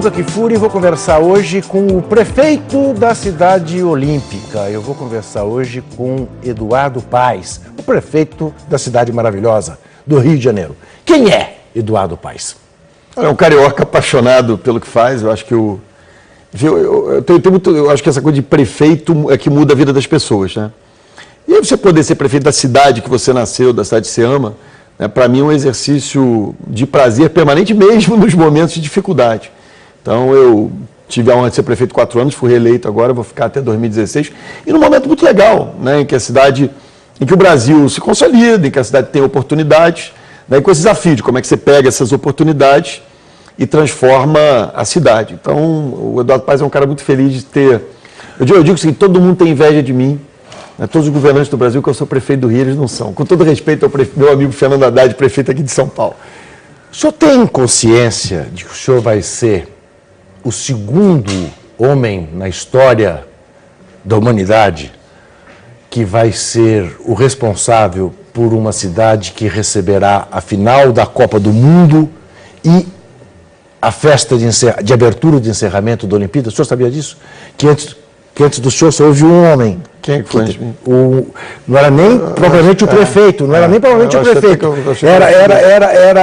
Juca Kfouri e vou conversar hoje com o prefeito da cidade olímpica. Eu vou conversar hoje com Eduardo Paes, o prefeito da cidade maravilhosa do Rio de Janeiro. Quem é Eduardo Paes? É um carioca apaixonado pelo que faz. Eu acho que eu acho que essa coisa de prefeito é que muda a vida das pessoas, né? E aí você poder ser prefeito da cidade que você nasceu, da cidade que você ama, né, para mim é um exercício de prazer permanente, mesmo nos momentos de dificuldade. Então eu tive a honra de ser prefeito 4 anos, fui reeleito agora, vou ficar até 2016, e num momento muito legal, né, em que o Brasil se consolida, em que a cidade tem oportunidades, né, e com esse desafio de como é que você pega essas oportunidades e transforma a cidade. Então o Eduardo Paes é um cara muito feliz de ter... Eu digo assim, todo mundo tem inveja de mim. Todos os governantes do Brasil, que eu sou prefeito do Rio, eles não são. Com todo respeito ao meu amigo Fernando Haddad, prefeito aqui de São Paulo. O senhor tem consciência de que o senhor vai ser o segundo homem na história da humanidade que vai ser o responsável por uma cidade que receberá a final da Copa do Mundo e a festa de abertura de encerramento da Olimpíada? O senhor sabia disso? Que antes do senhor só houve um homem. Quem foi antes de mim? Não era nem propriamente o prefeito, não era nem propriamente o prefeito.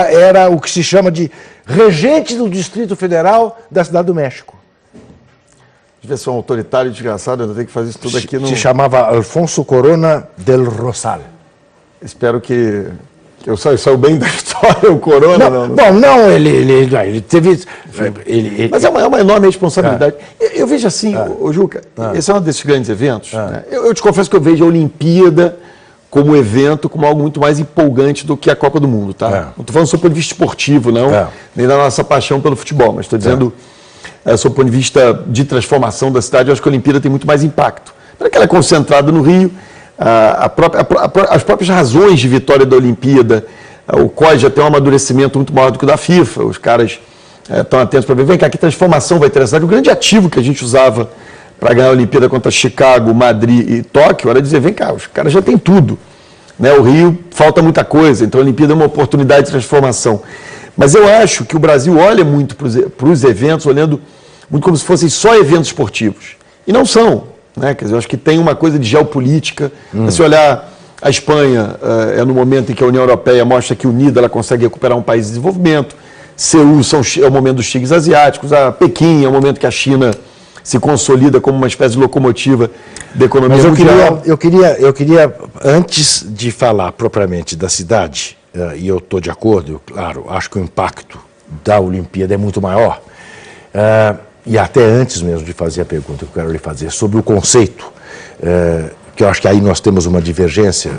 Era o que se chama de regente do Distrito Federal da Cidade do México. Devia ser um autoritário desgraçado, eu tenho que fazer isso tudo aqui no... Se chamava Alfonso Corona del Rosal. Espero que eu saio bem da história, o Corona. Não, ele teve... Mas é uma enorme responsabilidade. Eu vejo assim, Juca, esse é um desses grandes eventos. Né? Eu te confesso que eu vejo a Olimpíada como evento, como algo muito mais empolgante do que a Copa do Mundo, tá? Não estou falando só do ponto de vista esportivo, não, nem da nossa paixão pelo futebol, mas estou dizendo, sob o ponto de vista de transformação da cidade, eu acho que a Olimpíada tem muito mais impacto. Porque ela é concentrada no Rio, as próprias razões de vitória da Olimpíada, o COI já tem um amadurecimento muito maior do que o da FIFA, os caras estão atentos para ver, vem cá, que transformação vai ter na cidade. O grande ativo que a gente usava para ganhar a Olimpíada contra Chicago, Madrid e Tóquio era dizer, vem cá, os caras já têm tudo, né? O Rio falta muita coisa, então a Olimpíada é uma oportunidade de transformação. Mas eu acho que o Brasil olha muito para os eventos, olhando muito como se fossem só eventos esportivos, e não são. Né? Quer dizer, eu acho que tem uma coisa de geopolítica. Se olhar a Espanha, é no momento em que a União Europeia mostra que unida ela consegue recuperar um país de desenvolvimento. Seul é o momento dos tigres asiáticos. A Pequim é o momento que a China se consolida como uma espécie de locomotiva da economia mundial. Eu queria, antes de falar propriamente da cidade, e eu estou de acordo, claro, acho que o impacto da Olimpíada é muito maior. E até antes mesmo de fazer a pergunta que eu quero lhe fazer sobre o conceito, que eu acho que aí nós temos uma divergência.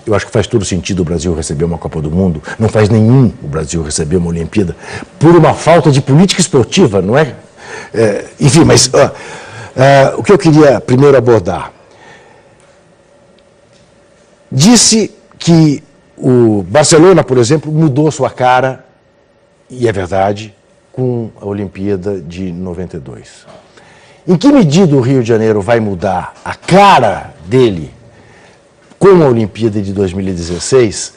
Eu acho que faz todo sentido o Brasil receber uma Copa do Mundo, não faz nenhum o Brasil receber uma Olimpíada, por uma falta de política esportiva, não é? Enfim, mas o que eu queria primeiro abordar, disse que o Barcelona, por exemplo, mudou sua cara, e é verdade, com a Olimpíada de 92. Em que medida o Rio de Janeiro vai mudar a cara dele com a Olimpíada de 2016,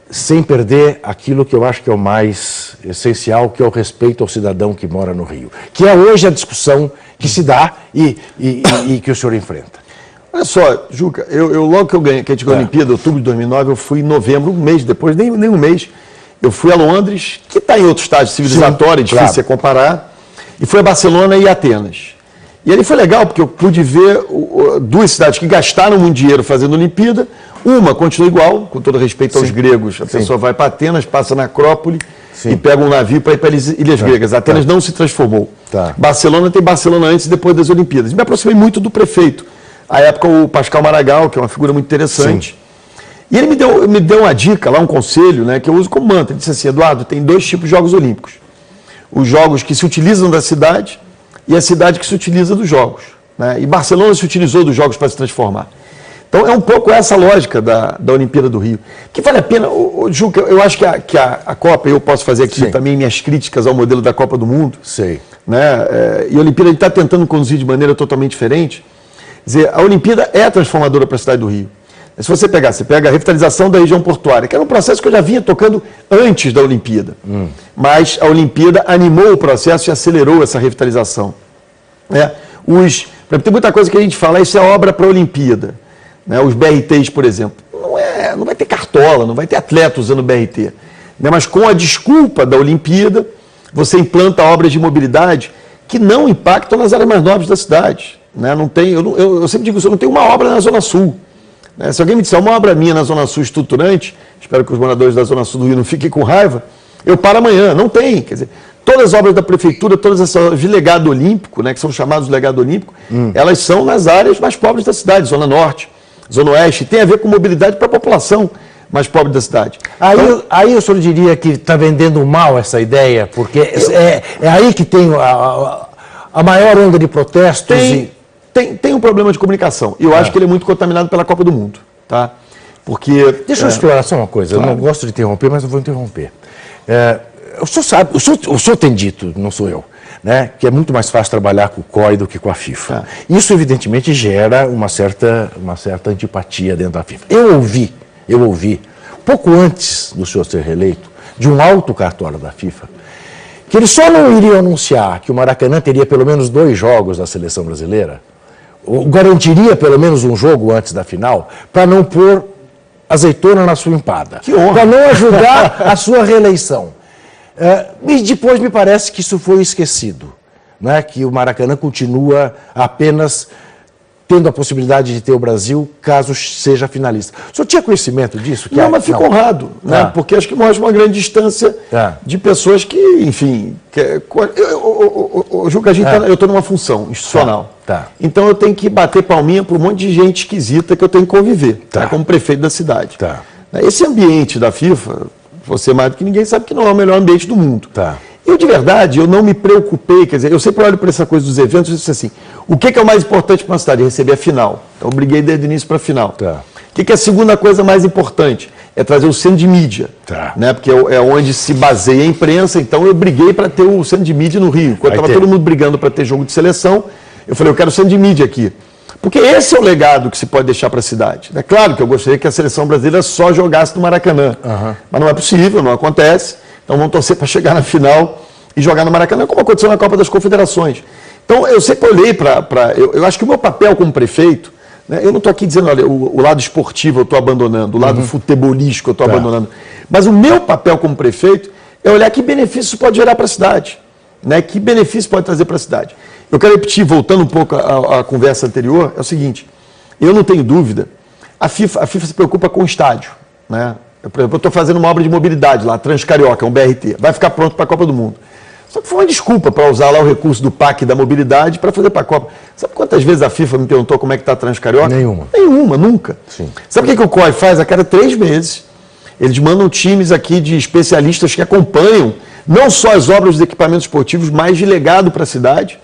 sem perder aquilo que eu acho que é o mais essencial, que é o respeito ao cidadão que mora no Rio, que é hoje a discussão que se dá e que o senhor enfrenta? Olha só, Juca, eu logo que a gente ganhou a Olimpíada, outubro de 2009, eu fui em novembro, um mês depois, nem um mês, eu fui a Londres, que está em outro estágio civilizatório, difícil você comparar, e fui a Barcelona e Atenas. E ali foi legal, porque eu pude ver duas cidades que gastaram muito dinheiro fazendo a Olimpíada. Uma continua igual, com todo respeito aos gregos. A pessoa vai para Atenas, passa na Acrópole e pega um navio para ir para as Ilhas Gregas. Atenas não se transformou. Barcelona tem Barcelona antes e depois das Olimpíadas. E me aproximei muito do prefeito. À época, o Pascal Maragall, que é uma figura muito interessante. E ele me deu uma dica, lá um conselho, né, que eu uso como mantra. Ele disse assim, Eduardo, tem 2 tipos de Jogos Olímpicos. Os jogos que se utilizam da cidade e a cidade que se utiliza dos jogos. Né? E Barcelona se utilizou dos jogos para se transformar. Então é um pouco essa lógica da Olimpíada do Rio. Que vale a pena, Juca, eu acho que a Copa, eu posso fazer aqui também minhas críticas ao modelo da Copa do Mundo. Né? E a Olimpíada está tentando conduzir de maneira totalmente diferente. Quer dizer, a Olimpíada é transformadora para a cidade do Rio. Se você pega a revitalização da região portuária, que era um processo que eu já vinha tocando antes da Olimpíada. Mas a Olimpíada animou o processo e acelerou essa revitalização. Tem muita coisa que a gente fala, isso é obra para a Olimpíada. Né? Os BRTs, por exemplo. Não vai ter cartola, não vai ter atleta usando BRT. Né? Mas com a desculpa da Olimpíada, você implanta obras de mobilidade que não impactam nas áreas mais nobres da cidade. Né? Eu sempre digo isso, eu não tenho uma obra na Zona Sul. Né? Se alguém me disser uma obra minha na Zona Sul estruturante, espero que os moradores da Zona Sul do Rio não fiquem com raiva, eu paro amanhã. Não tem. Quer dizer, todas as obras da prefeitura, todas essas de legado olímpico, né, que são chamadas de legado olímpico, elas são nas áreas mais pobres da cidade, Zona Norte, Zona Oeste, tem a ver com mobilidade para a população mais pobre da cidade. Aí o senhor diria que está vendendo mal essa ideia, porque é aí que tem a maior onda de protestos. Tem um problema de comunicação. Eu acho que ele é muito contaminado pela Copa do Mundo. Tá? Porque, deixa eu explorar só uma coisa, claro. Eu não gosto de interromper, mas eu vou interromper. O senhor sabe, o senhor tem dito, não sou eu, né, que é muito mais fácil trabalhar com o COI do que com a FIFA. Isso, evidentemente, gera uma certa antipatia dentro da FIFA. Eu ouvi, pouco antes do senhor ser reeleito, de um alto cartório da FIFA, que eles só não iriam anunciar que o Maracanã teria pelo menos 2 jogos da seleção brasileira, ou garantiria pelo menos um jogo antes da final, para não pôr azeitona na sua empada, para não ajudar a sua reeleição. E depois me parece que isso foi esquecido, né? Que o Maracanã continua apenas tendo a possibilidade de ter o Brasil caso seja finalista. O senhor tinha conhecimento disso? Não, mas fico honrado, né? Porque acho que mostra uma grande distância de pessoas que, enfim... Juca, eu estou numa função institucional. Então eu tenho que bater palminha para um monte de gente esquisita que eu tenho que conviver, né? Como prefeito da cidade. Esse ambiente da FIFA... Você mais do que ninguém sabe que não é o melhor ambiente do mundo. Eu, de verdade, eu não me preocupei, quer dizer, eu sempre olho para essa coisa dos eventos e disse assim, o que é o mais importante para uma cidade? Receber a final. Então, eu briguei desde o início para a final. O que é a segunda coisa mais importante? É trazer o centro de mídia, né? Porque é onde se baseia a imprensa, então eu briguei para ter o centro de mídia no Rio. Enquanto estava todo mundo brigando para ter jogo de seleção, eu falei, eu quero o centro de mídia aqui. Porque esse é o legado que se pode deixar para a cidade. É claro que eu gostaria que a seleção brasileira só jogasse no Maracanã. Mas não é possível, não acontece. Então vamos torcer para chegar na final e jogar no Maracanã, como aconteceu na Copa das Confederações. Então eu sempre olhei eu acho que o meu papel como prefeito, né, eu não estou aqui dizendo, olha, o lado esportivo eu estou abandonando, o lado futebolístico eu estou abandonando. Mas o meu papel como prefeito é olhar que benefício isso pode gerar para a cidade. Né, que benefício pode trazer para a cidade. Eu quero repetir, voltando um pouco à conversa anterior, é o seguinte, eu não tenho dúvida, a FIFA se preocupa com o estádio. Né? Por exemplo, eu estou fazendo uma obra de mobilidade lá, Transcarioca, um BRT, vai ficar pronto para a Copa do Mundo. Só que foi uma desculpa para usar lá o recurso do PAC da mobilidade para fazer para a Copa. Sabe quantas vezes a FIFA me perguntou como é que está a Transcarioca? Nenhuma, nunca. Sabe o que o COI faz? A cada 3 meses, eles mandam times aqui de especialistas que acompanham não só as obras dos equipamentos esportivos, mas de legado para a cidade.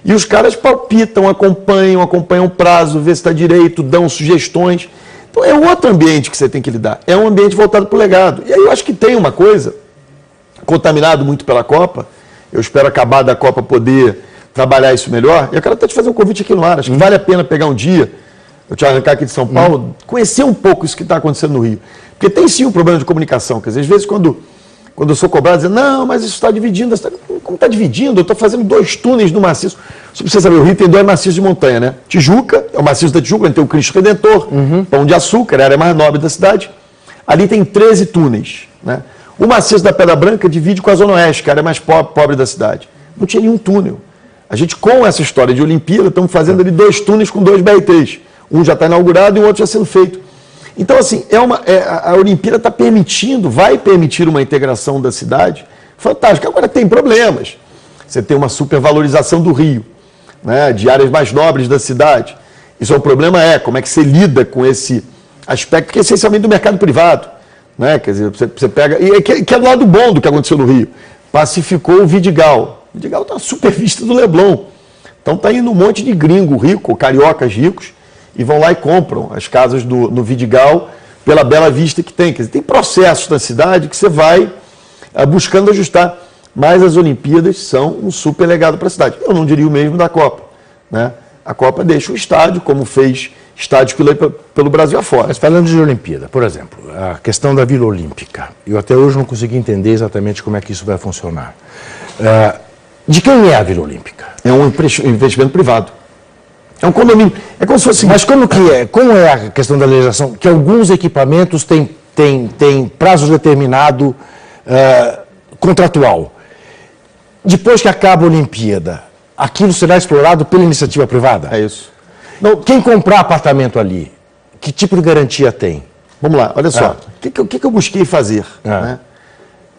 E os caras palpitam, acompanham o prazo, vê se está direito, dão sugestões. Então é outro ambiente que você tem que lidar. É um ambiente voltado para o legado. E aí eu acho que tem uma coisa, contaminado muito pela Copa, eu espero acabar da Copa poder trabalhar isso melhor. E eu quero até te fazer um convite aqui no ar. Acho que vale a pena pegar um dia, eu te arrancar aqui de São Paulo, conhecer um pouco isso que está acontecendo no Rio. Porque tem sim um problema de comunicação. Quer dizer, às vezes quando eu sou cobrado, dizendo, não, mas isso está dividindo. Como está dividindo? Eu estou fazendo 2 túneis no maciço. Você precisa saber, o Rio tem 2 maciços de montanha, né? Tijuca, é o maciço da Tijuca, onde tem o Cristo Redentor, Pão de Açúcar, a área mais nobre da cidade. Ali tem 13 túneis, né? O maciço da Pedra Branca divide com a Zona Oeste, que é a área mais pobre da cidade. Não tinha nenhum túnel. A gente, com essa história de Olimpíada, estamos fazendo ali 2 túneis com 2 BRTs. Um já está inaugurado e o outro já sendo feito. Então, assim, a Olimpíada está permitindo, vai permitir uma integração da cidade fantástica. Agora, tem problemas. Você tem uma supervalorização do Rio, né, de áreas mais nobres da cidade. Isso é um problema, como é que você lida com esse aspecto, que é essencialmente do mercado privado. Né? Quer dizer, você pega... E que é do lado bom do que aconteceu no Rio. Pacificou o Vidigal. O Vidigal está na super vista do Leblon. Então está indo um monte de gringo rico, cariocas ricos, e vão lá e compram as casas no Vidigal pela bela vista que tem. Quer dizer, tem processos na cidade que você vai buscando ajustar. Mas as Olimpíadas são um super legado para a cidade. Eu não diria o mesmo da Copa. Né? A Copa deixa o estádio, como fez estádios pelo Brasil afora. Mas falando de Olimpíada, por exemplo, a questão da Vila Olímpica, eu até hoje não consegui entender exatamente como é que isso vai funcionar. De quem é a Vila Olímpica? É um investimento privado. É um condomínio. É como se fosse... Mas como que é? Como é a questão da legislação? Que alguns equipamentos têm prazo determinado contratual. Depois que acaba a Olimpíada, aquilo será explorado pela iniciativa privada? É isso. Não, quem comprar apartamento ali, que tipo de garantia tem? Vamos lá, olha só. O que eu busquei fazer? Né?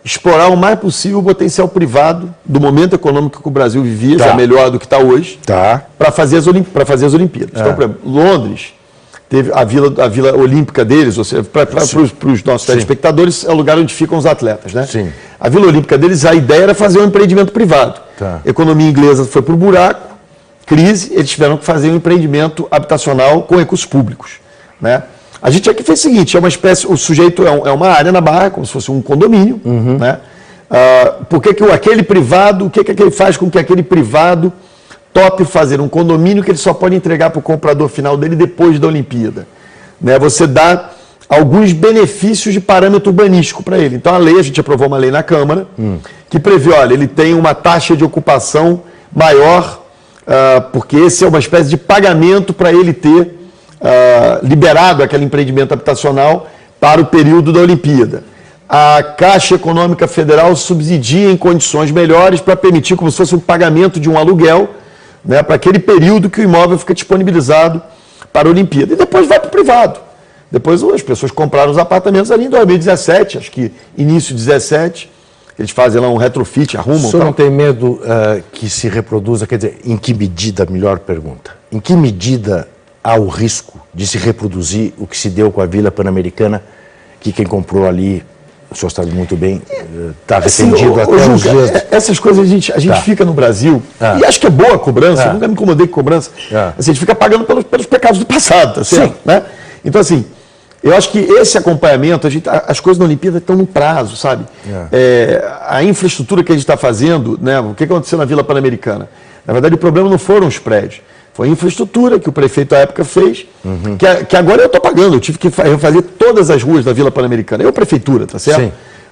Explorar o mais possível o potencial privado do momento econômico que o Brasil vivia, já melhor do que está hoje, para fazer as Olimpíadas. Então, por exemplo, Londres teve a Vila Olímpica deles, ou seja, para os nossos telespectadores, é o lugar onde ficam os atletas. Né? Sim. A Vila Olímpica deles, a ideia era fazer um empreendimento privado. A economia inglesa foi para o buraco, crise, eles tiveram que fazer um empreendimento habitacional com recursos públicos. Né? A gente aqui fez o seguinte, é uma espécie, o sujeito é uma área na Barra, como se fosse um condomínio, né? Por que aquele privado, o que ele faz com que aquele privado tope fazer um condomínio que ele só pode entregar para o comprador final dele depois da Olimpíada? Né? Você dá alguns benefícios de parâmetro urbanístico para ele. Então a gente aprovou uma lei na Câmara que prevê, olha, ele tem uma taxa de ocupação maior, porque esse é uma espécie de pagamento para ele ter liberado aquele empreendimento habitacional para o período da Olimpíada. A Caixa Econômica Federal subsidia em condições melhores para permitir como se fosse um pagamento de um aluguel, né, para aquele período que o imóvel fica disponibilizado para a Olimpíada. E depois vai para o privado. Depois as pessoas compraram os apartamentos ali em 2017, acho que início de 2017, eles fazem lá um retrofit, arrumam. O senhor não tem medo que se reproduza, quer dizer, em que medida, melhor pergunta, em que medida há o risco de se reproduzir o que se deu com a Vila Pan-Americana, que quem comprou ali, o senhor sabe muito bem, está arrependido até os dias. Essas coisas a gente fica no Brasil, e acho que é boa a cobrança, nunca me incomodei com cobrança, assim, a gente fica pagando pelos pecados do passado, tá certo? Né? Então, assim, eu acho que esse acompanhamento, as coisas na Olimpíada estão no prazo, sabe? A infraestrutura que a gente está fazendo, né, o que aconteceu na Vila Pan-Americana? Na verdade, o problema não foram os prédios. Foi a infraestrutura que o prefeito à época fez, que agora eu estou pagando. Eu tive que refazer todas as ruas da Vila Pan-Americana. Eu, prefeitura, tá certo? Sim.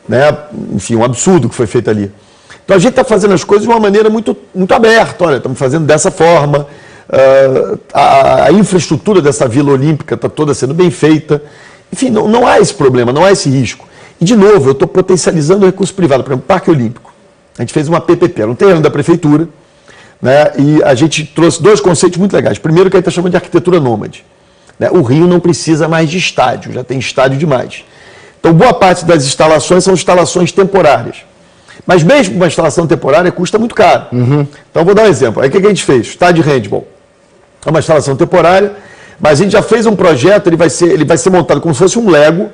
Né? Enfim, um absurdo que foi feito ali. Então a gente está fazendo as coisas de uma maneira muito, muito aberta. Olha, estamos fazendo dessa forma. A infraestrutura dessa Vila Olímpica está toda sendo bem feita. Enfim, não há esse problema, não há esse risco. E, de novo, eu estou potencializando o recurso privado. Por exemplo, Parque Olímpico. A gente fez uma PPP, era um terreno da prefeitura. Né? E a gente trouxe dois conceitos muito legais. Primeiro, que a gente está chamando de arquitetura nômade. Né? O Rio não precisa mais de estádio, já tem estádio demais. Então, boa parte das instalações são instalações temporárias. Mas mesmo uma instalação temporária custa muito caro. Então, vou dar um exemplo. Aí o que a gente fez? Estádio de handball. É uma instalação temporária, mas a gente já fez um projeto, ele vai ser montado como se fosse um Lego,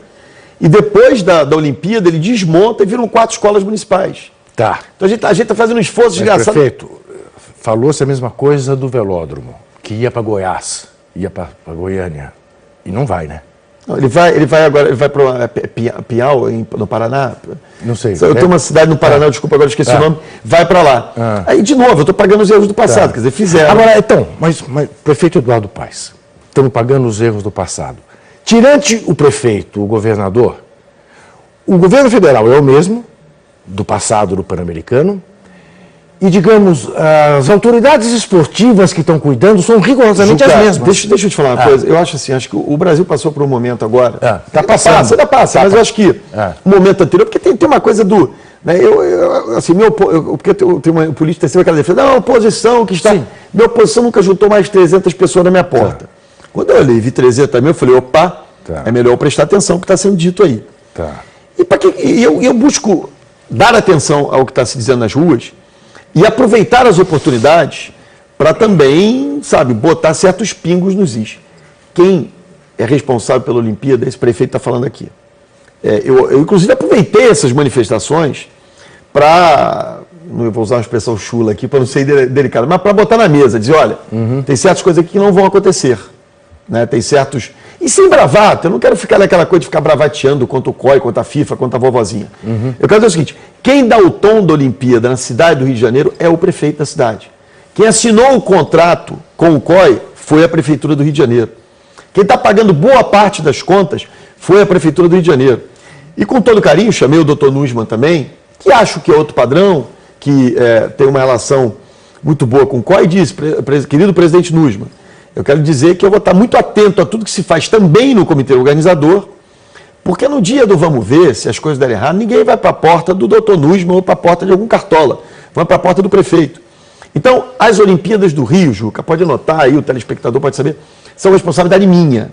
e depois da Olimpíada ele desmonta e viram 4 escolas municipais. Tá. Então, a gente está fazendo um esforço desgraçado. Prefeito, falou-se a mesma coisa do velódromo, que ia para Goiás, ia para Goiânia, e não vai, né? Não, ele vai agora, ele vai para Piau, no Paraná. Não sei. Eu tenho uma cidade no Paraná, desculpa, agora esqueci o nome, vai para lá. Aí, de novo, eu estou pagando os erros do passado, quer dizer, fizeram. Agora, então, mas prefeito Eduardo Paes, estamos pagando os erros do passado. Tirante o prefeito, o governador, o governo federal é o mesmo, do passado do Pan-Americano, e, digamos, as autoridades esportivas que estão cuidando são rigorosamente as mesmas. Deixa eu te falar uma coisa. Eu acho assim, acho que o Brasil passou por um momento agora. Está passando. Ainda passa, mas eu acho que o momento anterior, porque tem uma coisa do. Né, porque tem uma política tem aquela defesa, não, a oposição que está. Sim. Minha oposição nunca juntou mais de 300 pessoas na minha porta. Quando eu olhei e vi 300 também, eu falei, opa, é melhor eu prestar atenção no que está sendo dito aí. E eu busco dar atenção ao que está se dizendo nas ruas. E aproveitar as oportunidades para também, sabe, botar certos pingos nos is. Quem é responsável pela Olimpíada, esse prefeito está falando aqui. Eu, inclusive, aproveitei essas manifestações para, não vou usar uma expressão chula aqui, para não ser delicado, mas para botar na mesa, dizer, olha, tem certas coisas aqui que não vão acontecer. Né? Tem certos... E sem bravata, eu não quero ficar naquela coisa de ficar bravateando contra o COI, contra a FIFA, contra a vovozinha. Eu quero dizer o seguinte, quem dá o tom da Olimpíada na cidade do Rio de Janeiro é o prefeito da cidade. Quem assinou o contrato com o COI foi a Prefeitura do Rio de Janeiro. Quem está pagando boa parte das contas foi a Prefeitura do Rio de Janeiro. E com todo carinho, chamei o doutor Nussmann também, que acho que é outro padrão, que tem uma relação muito boa com o COI, e disse, querido presidente Nussmann, eu quero dizer que eu vou estar muito atento a tudo que se faz também no comitê organizador, porque no dia do vamos ver, se as coisas derem errado, ninguém vai para a porta do doutor Nussmann ou para a porta de algum cartola, vai para a porta do prefeito. Então, as Olimpíadas do Rio, Juca, pode anotar aí, o telespectador pode saber, são responsabilidade minha.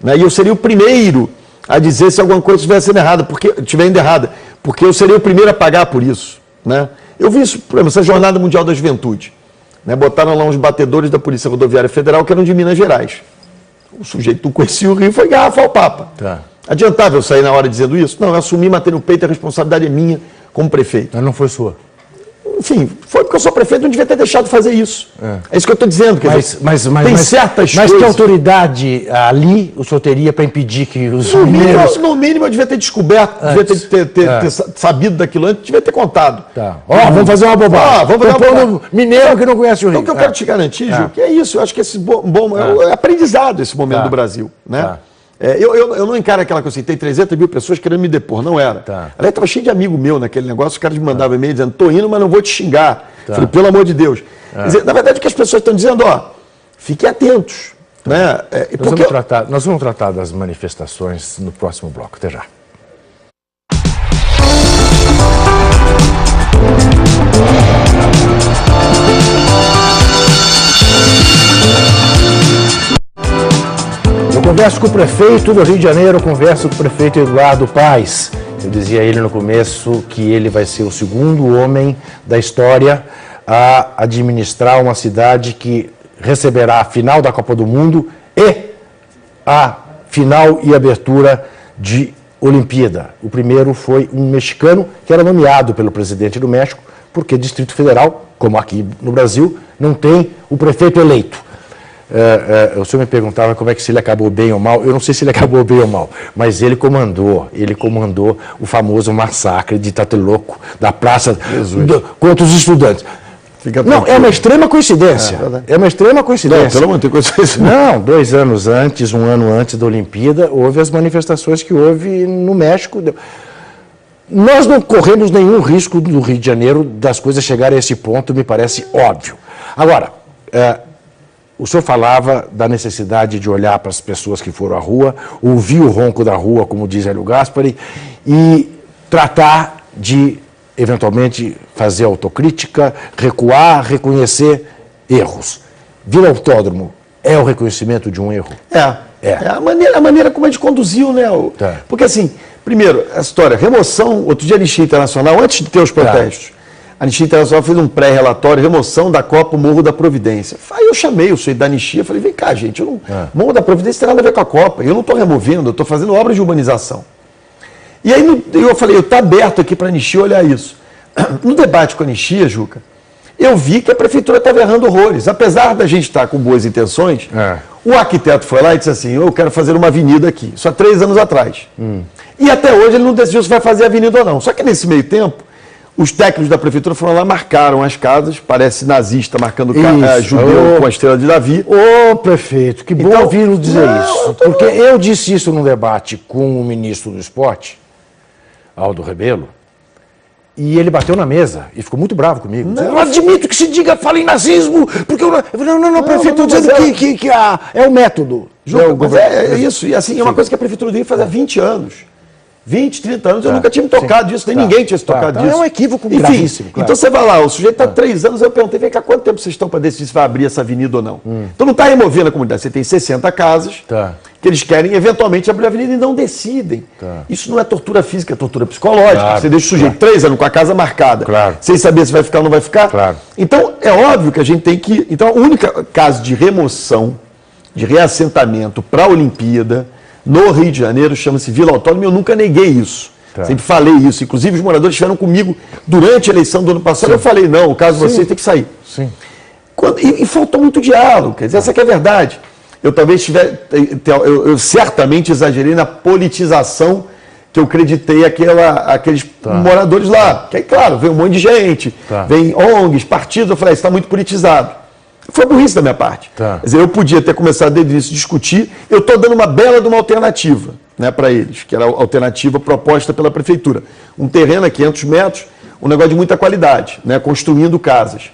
Né? E eu seria o primeiro a dizer se alguma coisa estiver sendo errada, estiver indo errada, porque eu seria o primeiro a pagar por isso. Né? Eu vi isso, por exemplo, essa Jornada Mundial da Juventude. Né? Botaram lá uns batedores da Polícia Rodoviária Federal que eram de Minas Gerais. O sujeito não conhecia o Rio, foi garrafa ao Papa. Tá. Adiantava eu sair na hora dizendo isso? Não, eu assumi, matei no peito, a responsabilidade é minha como prefeito. Mas não foi sua? Enfim, foi porque eu sou prefeito, não devia ter deixado de fazer isso. É isso que eu estou dizendo. Quer dizer, tem certas coisas... Mas que autoridade ali o senhor teria para impedir que os mineiros... No mínimo eu devia ter descoberto, devia ter sabido daquilo antes, devia ter contado. Tá. Vamos fazer uma bobagem. Vamos fazer uma bobagem. Mineiro que não conhece o Rio. Então o que eu quero te garantir, Ju, que é isso. Eu acho que esse é aprendizado esse momento do Brasil. Né? Eu não encaro aquela coisa assim, tem 300 mil pessoas querendo me depor, não era. Aliás, estava cheio de amigo meu naquele negócio, os caras me mandavam e-mail dizendo, estou indo, mas não vou te xingar. Falei, pelo amor de Deus. Quer dizer, na verdade, o que as pessoas estão dizendo, fiquem atentos. Né? Nós vamos tratar das manifestações no próximo bloco. Até já. Eu converso com o prefeito do Rio de Janeiro, converso com o prefeito Eduardo Paes. Eu dizia a ele no começo que ele vai ser o segundo homem da história a administrar uma cidade que receberá a final da Copa do Mundo e a final e abertura de Olimpíada. O primeiro foi um mexicano que era nomeado pelo presidente do México, porque Distrito Federal, como aqui no Brasil, não tem o prefeito eleito. O senhor me perguntava como é que se ele acabou bem ou mal. Eu não sei se ele acabou bem ou mal, mas ele comandou o famoso massacre de Tlatelolco, da praça contra os estudantes. Não, é uma extrema coincidência. É uma extrema coincidência. Não, tem coincidência. Não, 2 anos antes, 1 ano antes da Olimpíada, houve as manifestações que houve no México. Nós não corremos nenhum risco no Rio de Janeiro das coisas chegarem a esse ponto, me parece óbvio. Agora, o senhor falava da necessidade de olhar para as pessoas que foram à rua, ouvir o ronco da rua, como diz Hélio Gaspari, e tratar de, eventualmente, fazer autocrítica, recuar, reconhecer erros. Vila Autódromo é o reconhecimento de um erro? É a maneira como a gente conduziu, né? Porque, assim, primeiro, a história, remoção, outro dia a Anistia Internacional, antes de ter os protestos, a Anistia Internacional fez um pré-relatório, remoção da Copa Morro da Providência. Aí eu chamei o sujeito da Anistia, falei, vem cá, gente, Morro da Providência tem nada a ver com a Copa, eu não estou removendo, eu estou fazendo obras de urbanização. E aí eu falei, eu estou aberto aqui para a Anistia olhar isso. No debate com a Anistia, Juca, eu vi que a prefeitura estava errando horrores. Apesar da gente estar com boas intenções, o arquiteto foi lá e disse assim, eu quero fazer uma avenida aqui, isso há 3 anos atrás. E até hoje ele não decidiu se vai fazer avenida ou não. Só que nesse meio tempo, os técnicos da prefeitura foram lá, marcaram as casas, parece nazista marcando judeu com a estrela de Davi. Prefeito, que bom ouvi-lo dizer isso. Porque eu disse isso num debate com o ministro do Esporte, Aldo Rebelo, e ele bateu na mesa e ficou muito bravo comigo. Dizendo, eu admito que se diga, fala em nazismo, porque eu falei, não, prefeito, estou dizendo que é o método. Mas é isso, e assim, é uma coisa que a prefeitura devia fazer há 20 anos. 20, 30 anos, eu nunca tinha me tocado disso, nem ninguém tinha se tocado disso. É um equívoco gravíssimo. Então você vai lá, o sujeito está 3 anos, eu perguntei, vem cá, quanto tempo vocês estão para decidir se vai abrir essa avenida ou não? Então não está removendo a comunidade, você tem 60 casas que eles querem eventualmente abrir a avenida e não decidem. Isso não é tortura física, é tortura psicológica. Você deixa o sujeito 3 anos com a casa marcada, sem saber se vai ficar ou não vai ficar. Então é óbvio que a gente tem que... Então o único caso de remoção, de reassentamento para a Olimpíada, no Rio de Janeiro, chama-se Vila Autódromo, e eu nunca neguei isso. Sempre falei isso. Inclusive, os moradores estiveram comigo durante a eleição do ano passado. Eu falei, não, o caso de vocês tem que sair. E faltou muito diálogo. Quer dizer, essa que é a verdade. Eu talvez eu certamente exagerei na politização que eu acreditei aqueles moradores lá. Que aí, claro, vem um monte de gente, vem ONGs, partidos. Eu falei, isso está muito politizado. Foi burrice da minha parte. Tá. Quer dizer, eu podia ter começado desde o início a discutir, eu estou dando uma bela de uma alternativa, né, para eles, que era a alternativa proposta pela prefeitura. Um terreno a 500 metros, um negócio de muita qualidade, né, construindo casas.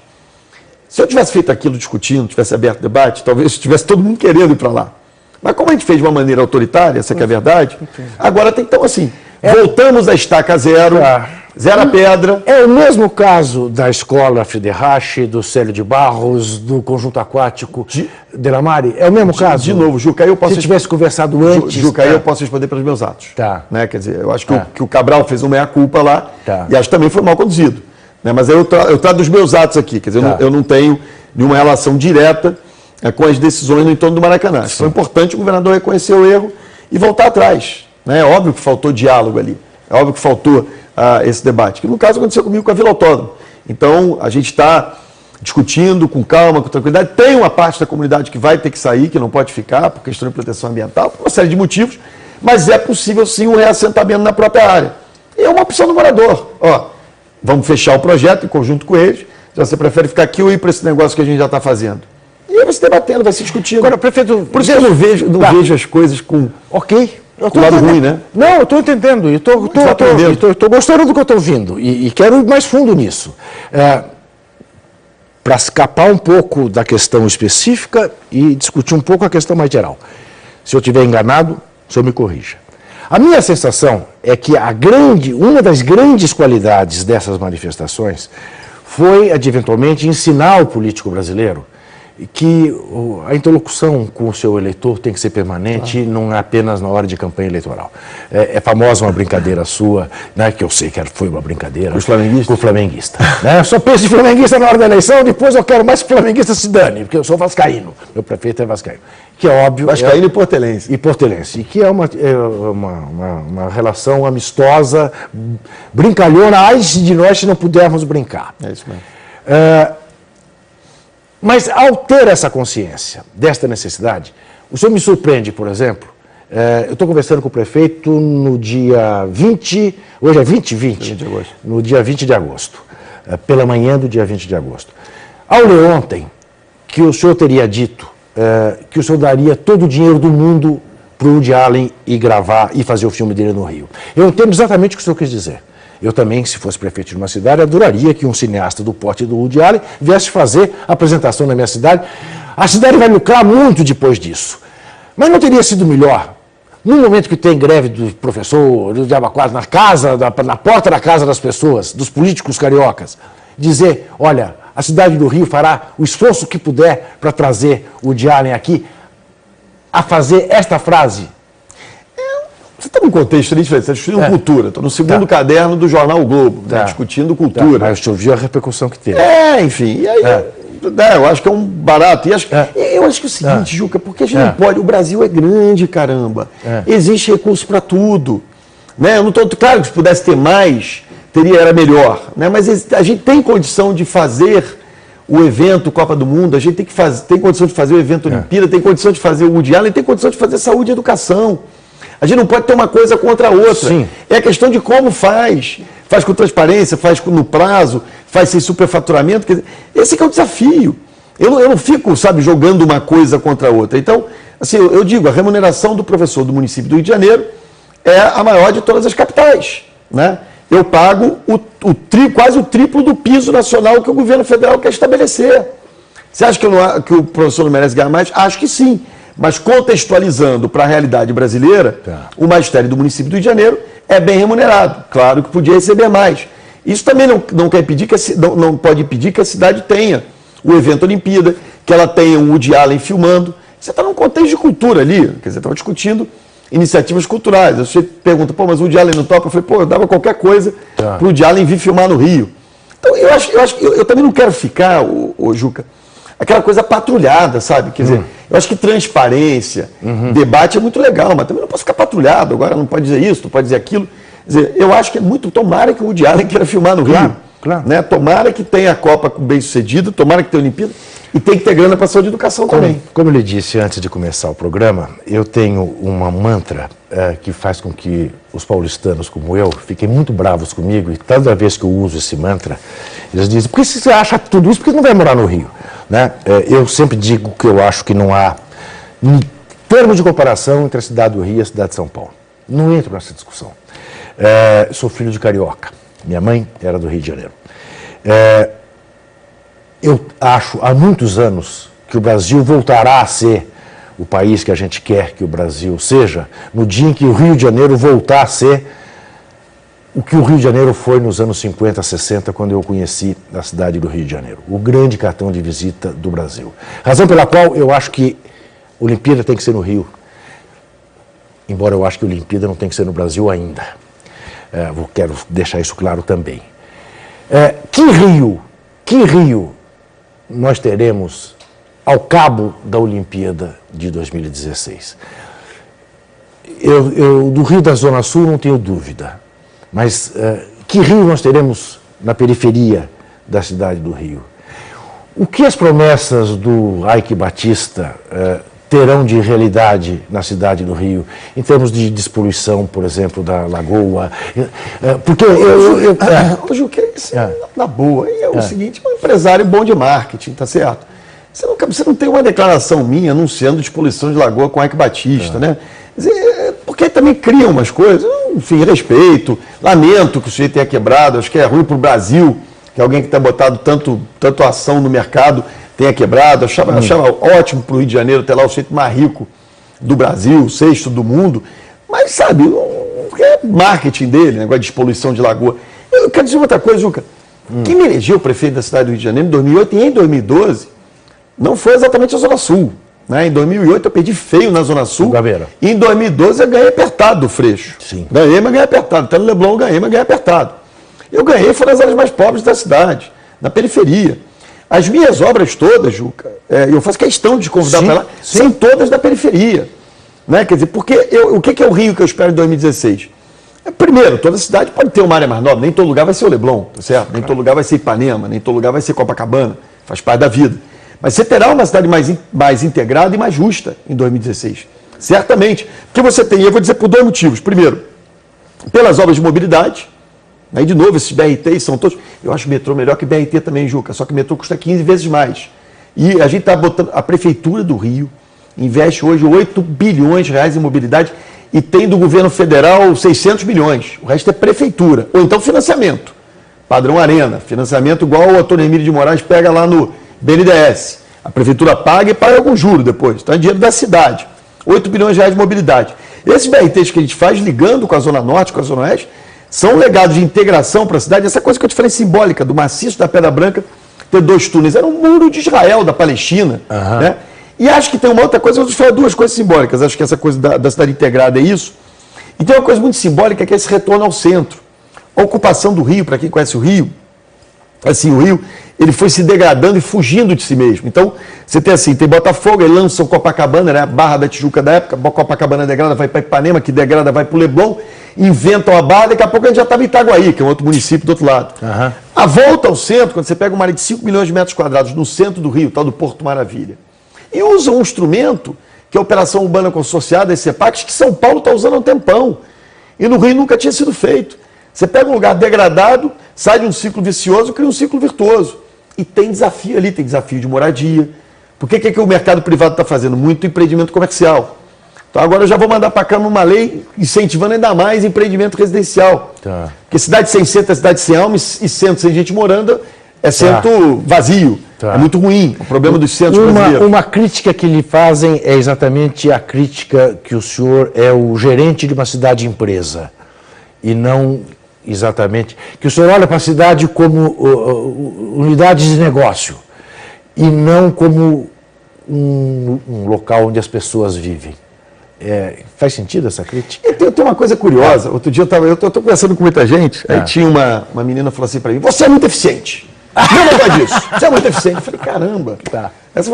Se eu tivesse feito aquilo discutindo, tivesse aberto debate, talvez tivesse todo mundo querendo ir para lá. Mas como a gente fez de uma maneira autoritária, essa que é a verdade, agora tem que, então assim, voltamos à estaca zero, zero a pedra. É o mesmo caso da escola Friderach, do Célio de Barros, do Conjunto Aquático de la Mare? É o mesmo caso? De novo, Juca, aí eu posso... Se tivesse conversado antes... Juca, aí eu posso responder pelos meus atos. Tá. Né? Quer dizer, eu acho que o Cabral fez uma meia-culpa lá, e acho que também foi mal conduzido. Né? Mas aí eu trato dos meus atos aqui, quer dizer, eu não tenho nenhuma relação direta com as decisões no entorno do Maracanã. Foi importante o governador reconhecer o erro e voltar atrás. Né? É óbvio que faltou diálogo ali, é óbvio que faltou esse debate, que no caso aconteceu comigo com a Vila Autódromo. Então, a gente está discutindo com calma, com tranquilidade. Tem uma parte da comunidade que vai ter que sair, que não pode ficar, por questão de proteção ambiental, por uma série de motivos, mas é possível sim um reassentamento na própria área. E é uma opção do morador. Ó, vamos fechar o projeto em conjunto com eles. Se você prefere ficar aqui ou ir para esse negócio que a gente já está fazendo. E aí vai se debatendo, vai se discutindo. Agora, prefeito, por isso que eu não vejo as coisas com... Ok. Com o lado ruim, né? Não, eu estou entendendo. E estou gostando do que eu estou ouvindo. E quero ir mais fundo nisso. Para escapar um pouco da questão específica e discutir um pouco a questão mais geral. Se eu estiver enganado, o senhor me corrija. A minha sensação é que uma das grandes qualidades dessas manifestações foi, eventualmente, ensinar o político brasileiro que a interlocução com o seu eleitor tem que ser permanente, não é apenas na hora de campanha eleitoral. É famosa uma brincadeira sua, né, que eu sei que foi uma brincadeira. Com os flamenguistas? Com o flamenguista. Né? Eu só penso em flamenguista na hora da eleição, depois eu quero mais que o flamenguista se dane, porque eu sou vascaíno. Meu prefeito é vascaíno. Que é óbvio... Vascaíno e portelense. E portelense. E que é uma relação amistosa, brincalhona, ai de nós se não pudermos brincar. É isso mesmo. Mas, ao ter essa consciência desta necessidade, o senhor me surpreende, por exemplo, eu estou conversando com o prefeito no dia 20, hoje é 20 de agosto. No dia 20 de agosto, pela manhã do dia 20 de agosto. Ao ler ontem que o senhor teria dito que o senhor daria todo o dinheiro do mundo para o Woody Allen ir gravar e fazer o filme dele no Rio. Eu entendo exatamente o que o senhor quis dizer. Eu também, se fosse prefeito de uma cidade, adoraria que um cineasta do porte do Woody Allen viesse fazer a apresentação na minha cidade. A cidade vai lucrar muito depois disso. Mas não teria sido melhor, no momento que tem greve do professor, do Diabo 4, na porta da casa das pessoas, dos políticos cariocas, dizer, olha, a cidade do Rio fará o esforço que puder para trazer o Woody Allen aqui a fazer esta frase. Você está num contexto diferente, você está discutindo cultura. Estou no segundo caderno do jornal o Globo, né, discutindo cultura. Mas o senhor viu a repercussão que teve. Enfim. E aí, eu acho que é um barato. E eu acho que é o seguinte, Juca, porque a gente não pode... O Brasil é grande, caramba. Existe recurso para tudo. Né? Eu não tô, claro que se pudesse ter mais, era melhor. Né? Mas a gente tem condição de fazer o evento Copa do Mundo, a gente tem condição de fazer o evento Olimpíada, tem condição de fazer o Woody Allen, tem condição de fazer saúde e educação. A gente não pode ter uma coisa contra a outra. Sim. É a questão de como faz. Faz com transparência, faz no prazo, faz sem superfaturamento. Quer dizer, esse que é o desafio. Eu não fico, jogando uma coisa contra a outra. Então, assim, eu digo, a remuneração do professor do município do Rio de Janeiro é a maior de todas as capitais. Né? Eu pago quase o triplo do piso nacional que o governo federal quer estabelecer. Você acha que o professor não merece ganhar mais? Acho que sim. Mas contextualizando para a realidade brasileira, o magistério do município do Rio de Janeiro é bem remunerado. Claro que podia receber mais. Isso também não pode impedir que a cidade tenha o evento Olimpíada, que ela tenha um Woody Allen filmando. Você está num contexto de cultura ali, quer dizer, estava discutindo iniciativas culturais. Você pergunta, mas o Woody Allen não topa? Eu falei, eu dava qualquer coisa para o Woody Allen vir filmar no Rio. Então, eu também não quero ficar, Juca, aquela coisa patrulhada, sabe? Quer dizer, eu acho que transparência, debate é muito legal, mas também não posso ficar patrulhado, agora não pode dizer isso, não pode dizer aquilo. Quer dizer, eu acho que é muito, tomara que o Woody Allen queira filmar no Rio. Claro. Né? Tomara que tenha a Copa bem sucedida, tomara que tenha a Olimpíada, e tem que ter grana para a saúde e educação também. Como eu lhe disse antes de começar o programa, eu tenho uma mantra que faz com que os paulistanos como eu fiquem muito bravos comigo, e toda vez que eu uso esse mantra, eles dizem, por que você acha tudo isso? Por que não vai morar no Rio? né? Eu sempre digo que eu acho que não há termo de comparação entre a cidade do Rio e a cidade de São Paulo. Não entro nessa discussão. Sou filho de carioca. Minha mãe era do Rio de Janeiro. Eu acho há muitos anos que o Brasil voltará a ser o país que a gente quer que o Brasil seja, no dia em que o Rio de Janeiro voltar a ser o que o Rio de Janeiro foi nos anos 50, 60, quando eu conheci a cidade do Rio de Janeiro. O grande cartão de visita do Brasil. Razão pela qual eu acho que a Olimpíada tem que ser no Rio. Embora eu acho que a Olimpíada não tem que ser no Brasil ainda. Quero deixar isso claro também. Que Rio nós teremos ao cabo da Olimpíada de 2016? Do Rio da Zona Sul não tenho dúvida. Mas que Rio nós teremos na periferia da cidade do Rio? O que as promessas do Ike Batista terão de realidade na cidade do Rio, em termos de despoluição, por exemplo, da lagoa? Porque na boa, é o seguinte, um empresário bom de marketing, tá certo? Você não tem uma declaração minha anunciando despoluição de lagoa com Ike Batista, né? Porque também criam umas coisas, enfim, respeito, lamento que o sujeito tenha quebrado, acho que é ruim para o Brasil, que alguém que está botado tanto ação no mercado tenha quebrado, achava ótimo para o Rio de Janeiro ter lá o sujeito mais rico do Brasil, o sexto do mundo, mas sabe, é marketing dele, negócio de despoluição de lagoa. Eu quero dizer outra coisa, Juca, quem me elegeu prefeito da cidade do Rio de Janeiro em 2008 e em 2012 não foi exatamente a Zona Sul. Em 2008 eu perdi feio na Zona Sul. E em 2012 eu ganhei apertado do Freixo. Sim. Ganhei, mas ganhei apertado. Até no Leblon eu ganhei, mas ganhei apertado. Eu ganhei, foi nas áreas mais pobres da cidade, na periferia. As minhas obras todas, Juca, eu faço questão de convidar para lá, são todas da periferia. Né? Quer dizer, porque o que é o Rio que eu espero em 2016? Primeiro, toda cidade pode ter uma área mais nobre, nem todo lugar vai ser o Leblon, tá certo? Nem todo lugar vai ser Ipanema, nem todo lugar vai ser Copacabana, faz parte da vida. Mas você terá uma cidade mais integrada e mais justa em 2016. Certamente. Porque você tem, eu vou dizer por dois motivos. Primeiro, pelas obras de mobilidade. Aí, de novo, esses BRTs são todos... Eu acho o metrô melhor que BRT também, Juca. Só que o metrô custa 15 vezes mais. E a gente está botando... A Prefeitura do Rio investe hoje 8 bilhões de reais em mobilidade e tem do governo federal 600 milhões. O resto é prefeitura. Ou então financiamento. Padrão Arena. Financiamento igual o Antônio Emílio de Moraes pega lá no BNDES. A prefeitura paga e paga algum juro depois. Então é dinheiro da cidade. 8 bilhões de reais de mobilidade. Esses BRTs que a gente faz ligando com a Zona Norte, com a Zona Oeste, são legados de integração para a cidade. Essa coisa que eu te falei simbólica, do maciço da Pedra Branca ter 2 túneis. Era um muro de Israel, da Palestina. Né? E acho que tem uma outra coisa, eu vou te falar 2 coisas simbólicas. Acho que essa coisa da cidade integrada é isso. E tem uma coisa muito simbólica que é esse retorno ao centro. A ocupação do Rio, para quem conhece o Rio, assim, o Rio, ele foi se degradando e fugindo de si mesmo. Então, você tem assim, tem Botafogo, aí lançam Copacabana, né, a Barra da Tijuca da época, Copacabana degrada, vai para Ipanema, que degrada, vai para o Leblon, inventam a Barra, daqui a pouco a gente já estava em Itaguaí, que é um outro município do outro lado. A volta ao centro, quando você pega uma área de 5 milhões de metros quadrados no centro do Rio, tal do Porto Maravilha, e usa um instrumento, que é a Operação Urbana Consorciada, esse CEPAX, que São Paulo está usando há um tempão, e no Rio nunca tinha sido feito. Você pega um lugar degradado, sai de um ciclo vicioso, cria um ciclo virtuoso. E tem desafio ali, tem desafio de moradia. Por que o mercado privado está fazendo? Muito empreendimento comercial. Então agora eu já vou mandar para cá uma lei incentivando ainda mais empreendimento residencial. Porque cidade sem centro é cidade sem alma e centro sem gente morando é centro vazio. É muito ruim o problema dos centros brasileiros. Uma crítica que lhe fazem é exatamente a crítica que o senhor é o gerente de uma cidade-empresa e não... Exatamente. Que o senhor olha para a cidade como unidade de negócio e não como um local onde as pessoas vivem. Faz sentido essa crítica? Eu tenho uma coisa curiosa. Outro dia eu estou conversando com muita gente, aí tinha uma menina que falou assim para mim, você é muito eficiente. Não negócio disso. Você é muito eficiente. Eu falei, caramba. Essa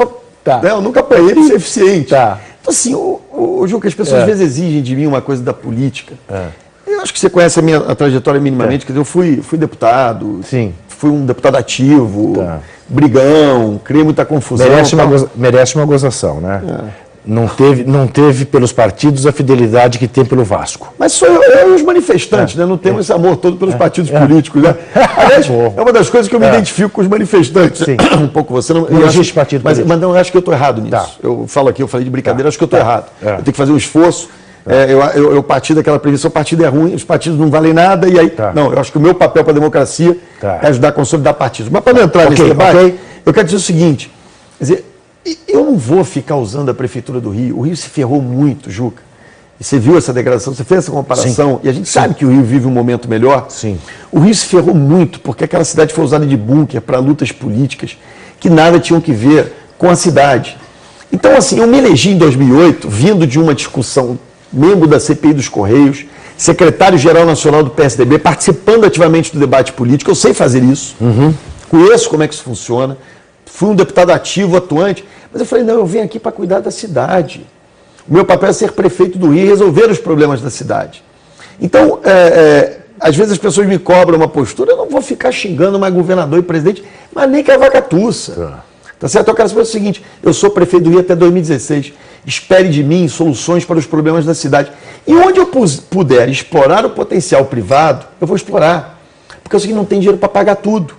eu nunca apanhei de ser eficiente. Então assim, o Juca, as pessoas às vezes exigem de mim uma coisa da política. Eu acho que você conhece a trajetória minimamente, quer dizer, eu fui deputado, fui um deputado ativo, brigão, criei muita confusão. Merece uma gozação, né? Não teve pelos partidos a fidelidade que tem pelo Vasco. Mas sou eu e os manifestantes, né? Não temos esse amor todo pelos partidos políticos, né? Aliás, é uma das coisas que eu me identifico com os manifestantes. Sim. Um pouco você não. Não existe partido político. Mas não, eu acho que eu estou errado nisso. Tá. Eu falo aqui, eu falei de brincadeira, acho que eu estou errado. É. Eu tenho que fazer um esforço. Eu parti daquela premissa, o partido é ruim, os partidos não valem nada, e aí. Não, eu acho que o meu papel para a democracia é ajudar a consolidar partidos. Mas para não entrar nesse debate, eu quero dizer o seguinte: quer dizer, eu não vou ficar usando a Prefeitura do Rio. O Rio se ferrou muito, Juca. E você viu essa degradação, você fez essa comparação, sim, e a gente sabe que o Rio vive um momento melhor. Sim. O Rio se ferrou muito porque aquela cidade foi usada de bunker para lutas políticas que nada tinham que ver com a cidade. Então, assim, eu me elegi em 2008, vindo de uma discussão, membro da CPI dos Correios, secretário-geral nacional do PSDB, participando ativamente do debate político. Eu sei fazer isso, conheço como é que isso funciona, fui um deputado ativo, atuante, mas eu falei, não, eu venho aqui para cuidar da cidade. O meu papel é ser prefeito do Rio e resolver os problemas da cidade. Então, às vezes as pessoas me cobram uma postura, eu não vou ficar xingando mais governador e presidente, mas nem que a vaca tussa. Tá certo? Eu quero saber o seguinte, eu sou prefeito do Rio até 2016, espere de mim soluções para os problemas da cidade. E onde eu puder explorar o potencial privado, eu vou explorar. Porque é o seguinte, não tem dinheiro para pagar tudo.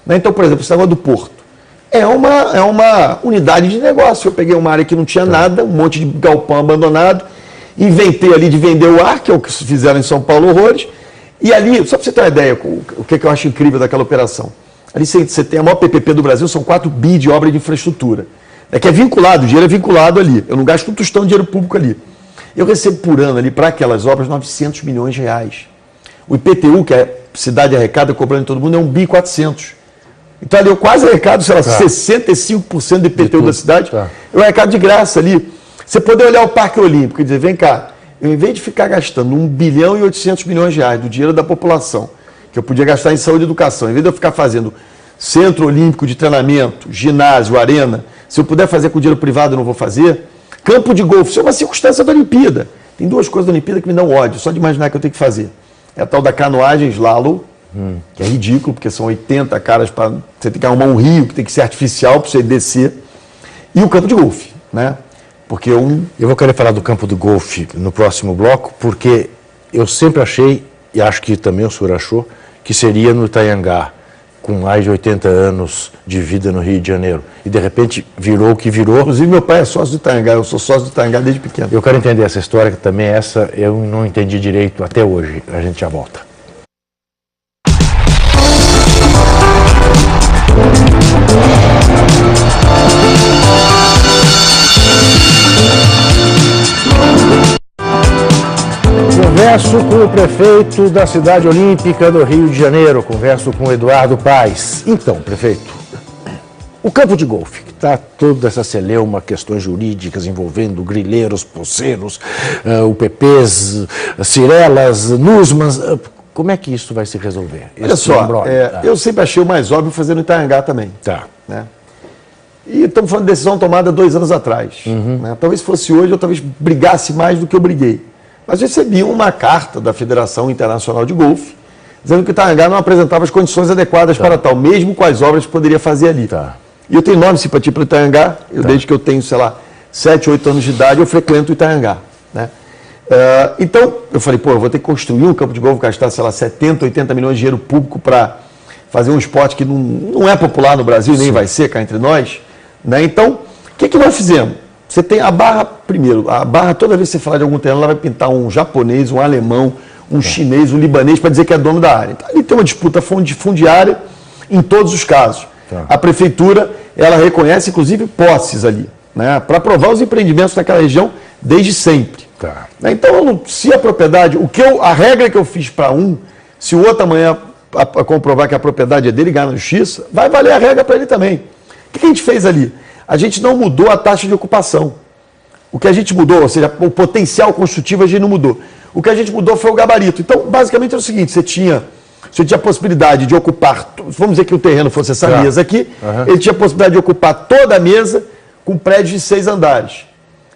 Né? Então, por exemplo, esse negócio do porto. É uma unidade de negócio. Eu peguei uma área que não tinha nada, um monte de galpão abandonado, inventei ali de vender o ar, que é o que fizeram em São Paulo horrores, e ali, só para você ter uma ideia, o que eu acho incrível daquela operação. Ali você tem a maior PPP do Brasil, são 4 bi de obra de infraestrutura. Que é vinculado, o dinheiro é vinculado ali. Eu não gasto um tostão de dinheiro público ali. Eu recebo por ano ali, para aquelas obras, 900 milhões de reais. O IPTU, que é cidade arrecada, cobrando em todo mundo, é 1 bi 400. Então ali eu quase arrecado, sei lá, 65% do IPTU da cidade, eu arrecado de graça ali. Você poder olhar o Parque Olímpico e dizer, vem cá, eu, em vez de ficar gastando 1 bilhão e 800 milhões de reais do dinheiro da população, que eu podia gastar em saúde e educação, em vez de eu ficar fazendo centro olímpico de treinamento, ginásio, arena, se eu puder fazer com dinheiro privado, eu não vou fazer. Campo de golfe, isso é uma circunstância da Olimpíada. Tem 2 coisas da Olimpíada que me dão ódio, só de imaginar que eu tenho que fazer. É a tal da canoagem slalom, que é ridículo, porque são 80 caras para você ter que arrumar um rio, que tem que ser artificial para você descer. E o campo de golfe, né? Porque eu vou querer falar do campo de golfe no próximo bloco, porque eu sempre achei, e acho que também o senhor achou, que seria no Itanhangá, com mais de 80 anos de vida no Rio de Janeiro. E, de repente, virou o que virou. Inclusive, meu pai é sócio do Itanhangá, eu sou sócio do Itanhangá desde pequeno. Eu quero entender essa história, que também essa eu não entendi direito até hoje. A gente já volta. Converso com o prefeito da cidade olímpica do Rio de Janeiro, converso com o Eduardo Paes. Então, prefeito, o campo de golfe, que está toda essa celeuma, questões jurídicas envolvendo grileiros, poceiros, UPPs, cirelas, nusmans, como é que isso vai se resolver? Olha só, eu sempre achei o mais óbvio fazer no Itanhangá também. Tá. Né? E estamos falando de decisão tomada 2 anos atrás. Né? Talvez fosse hoje, eu talvez brigasse mais do que eu briguei. Mas recebi uma carta da Federação Internacional de Golfe, dizendo que o Itanhangá não apresentava as condições adequadas para tal, mesmo com as obras que poderia fazer ali. E eu tenho enorme simpatia pelo Itanhangá, desde que eu tenho, sei lá, 7, 8 anos de idade, eu frequento o Itanhangá. Né? Então, eu falei, pô, eu vou ter que construir um campo de golfe, gastar, sei lá, 70, 80 milhões de dinheiro público para fazer um esporte que não é popular no Brasil, nem vai ser cá entre nós. Né? Então, o que nós fizemos? Você tem a barra, primeiro, a barra, toda vez que você falar de algum terreno, ela vai pintar um japonês, um alemão, um chinês, um libanês, para dizer que é dono da área. Então, ali tem uma disputa fundiária em todos os casos. A prefeitura, ela reconhece, inclusive, posses ali, né, para aprovar os empreendimentos naquela região desde sempre. Então, se a propriedade, a regra que eu fiz para um, se o outro amanhã comprovar que a propriedade é dele e ganhar na justiça, vai valer a regra para ele também. O que a gente fez ali? A gente não mudou a taxa de ocupação. O que a gente mudou, ou seja, o potencial construtivo a gente não mudou. O que a gente mudou foi o gabarito. Então, basicamente é o seguinte, você tinha a possibilidade de ocupar, vamos dizer que o terreno fosse essa mesa aqui, ele tinha a possibilidade de ocupar toda a mesa com prédios de 6 andares,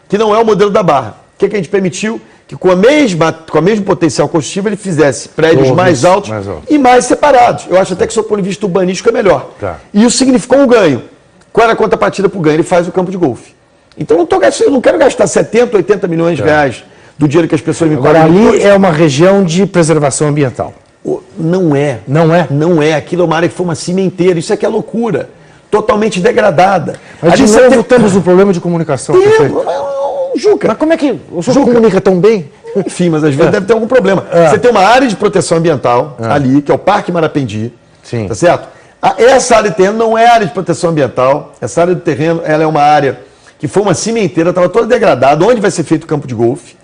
que não é o modelo da Barra. O que a gente permitiu? Que com o mesmo potencial construtivo ele fizesse prédios mais altos e mais separados. Eu acho até que, do ponto de vista urbanístico, é melhor. E isso significou um ganho. Qual era a contrapartida para o ganho? Ele faz o campo de golfe. Então eu não quero gastar 70, 80 milhões de reais do dinheiro que as pessoas me pagam. Agora, ali é uma região de preservação ambiental. Não é. Não é? Não é. Aquilo é uma área que foi uma cimenteira. Isso aqui é loucura. Totalmente degradada. Mas ali de novo temos um problema de comunicação. Juca. Mas como é que o senhor comunica tão bem? Enfim, mas às vezes deve ter algum problema. Você tem uma área de proteção ambiental ali, que é o Parque Marapendi. Sim. Tá certo? Essa área de terreno não é área de proteção ambiental. Essa área do terreno, ela é uma área que foi uma cimenteira, estava toda degradada, onde vai ser feito o campo de golfe.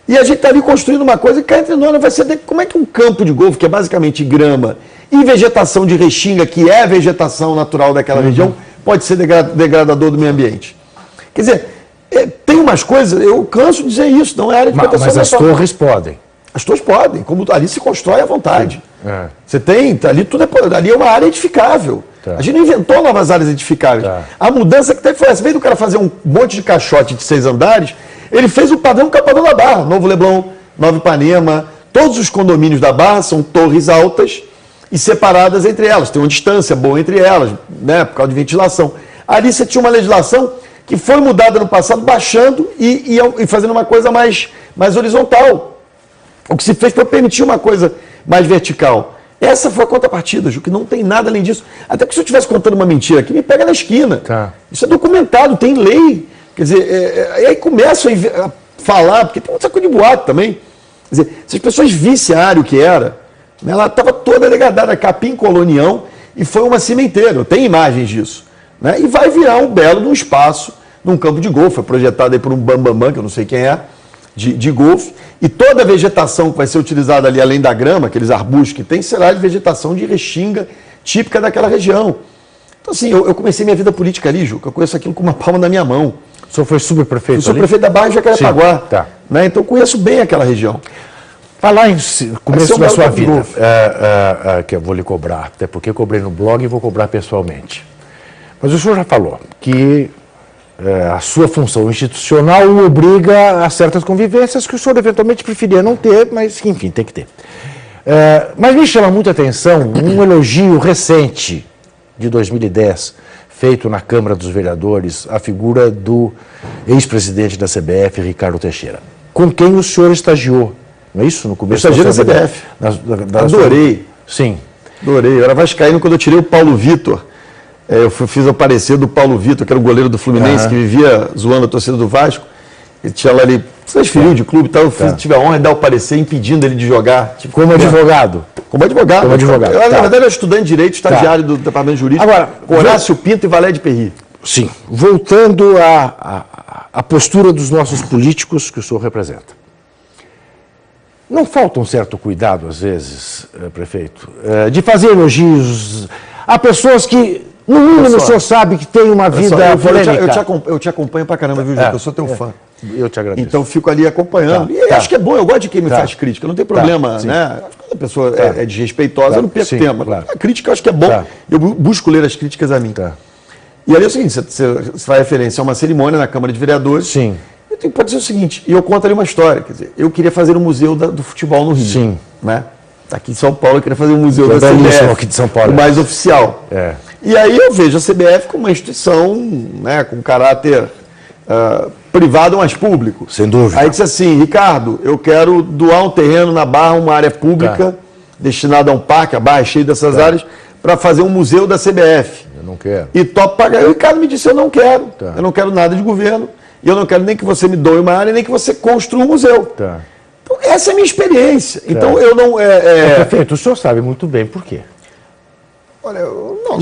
E a gente está ali construindo uma coisa que cá entre nós vai ser... Como é que um campo de golfe, que é basicamente grama e vegetação de restinga, que é a vegetação natural daquela região, pode ser degradador do meio ambiente? Quer dizer, tem umas coisas, eu canso de dizer isso, não é área de proteção ambiental. Mas as torres podem. As torres podem, como ali se constrói à vontade. Você tem, ali tudo ali é uma área edificável. Tá. A gente não inventou novas áreas edificáveis. Tá. A mudança que teve foi essa. Em vez do cara fazer um monte de caixote de 6 andares, ele fez o padrão Capadão da Barra, Novo Leblon, Nova Ipanema. Todos os condomínios da Barra são torres altas e separadas entre elas. Tem uma distância boa entre elas, né, por causa de ventilação. Ali você tinha uma legislação que foi mudada no passado, baixando e fazendo uma coisa mais horizontal. O que se fez foi permitir uma coisa mais vertical. Essa foi a contrapartida, Ju, que não tem nada além disso. Até que se eu estivesse contando uma mentira aqui, me pega na esquina. Tá. Isso é documentado, tem lei. Quer dizer, aí começam a falar, porque tem muita coisa de boato também. Quer dizer, se as pessoas vissem a área o que era, né, ela estava toda degradada, capim colonial, e foi uma cimenteira. Eu tenho imagens disso. Né, e vai virar um belo de um espaço, num campo de golfe, foi projetado aí por um bambambam, que eu não sei quem é, de golfe, e toda a vegetação que vai ser utilizada ali, além da grama, aqueles arbustos que tem, será de vegetação de restinga típica daquela região. Então, assim, eu comecei minha vida política ali, Ju, que eu conheço aquilo com uma palma na minha mão. O senhor foi subprefeito? Eu sou prefeito da Barra de Jacarepaguá. Tá. Né, então, eu conheço bem aquela região. Falar em começo da sua vida, que eu vou lhe cobrar, até porque eu cobrei no blog e vou cobrar pessoalmente. Mas o senhor já falou que a sua função institucional o obriga a certas convivências que o senhor eventualmente preferia não ter, mas que, enfim, tem que ter. Mas me chama muita atenção um elogio recente, de 2010, feito na Câmara dos Vereadores, à figura do ex-presidente da CBF, Ricardo Teixeira, com quem o senhor estagiou, não é isso? No começo da CBF. Adorei. Sim. Adorei. Eu era vascaíno quando eu tirei o Paulo Vitor. Eu fiz o parecer do Paulo Vitor, que era o goleiro do Fluminense, que vivia zoando a torcida do Vasco. Ele tinha lá ali, transferiu de clube e tal. Eu tive a honra de dar o parecer impedindo ele de jogar. Tipo, como advogado? Como advogado. Como advogado. Eu, na verdade, era estudante de Direito, estagiário do Departamento Jurídico. Agora, Horácio Pinto e Valé de Perry. Sim. Voltando à postura dos nossos políticos que o senhor representa. Não falta um certo cuidado, às vezes, prefeito, de fazer elogios a pessoas que... No mínimo, o senhor sabe que tem uma vida polêmica. Eu te acompanho pra caramba, viu, Júlio? Eu sou teu fã. Eu te agradeço. Então, fico ali acompanhando. E acho que é bom, eu gosto de quem me faz crítica. Não tem problema, né? Quando a pessoa é desrespeitosa, eu não perco tempo. Claro. A crítica eu acho que é bom. Eu busco ler as críticas a mim. E ali é o seguinte, você faz referência a uma cerimônia na Câmara de Vereadores. Sim. Pode dizer o seguinte, e eu conto ali uma história. Quer dizer, eu queria fazer um museu do futebol no Rio. Sim. Né? Aqui em São Paulo, eu queria fazer um museu da CBF. Aqui de São Paulo. O mais oficial. E aí eu vejo a CBF como uma instituição, né, com caráter privado, mas público. Sem dúvida. Aí disse assim, Ricardo, eu quero doar um terreno na Barra, uma área pública, destinada a um parque, a Barra é cheia dessas áreas, para fazer um museu da CBF. Eu não quero. E topo pagar. E o Ricardo me disse, eu não quero. Eu não quero nada de governo. E eu não quero nem que você me doe uma área, nem que você construa um museu. Então, essa é a minha experiência. Então, eu não... Prefeito, o senhor sabe muito bem por quê. Olha, não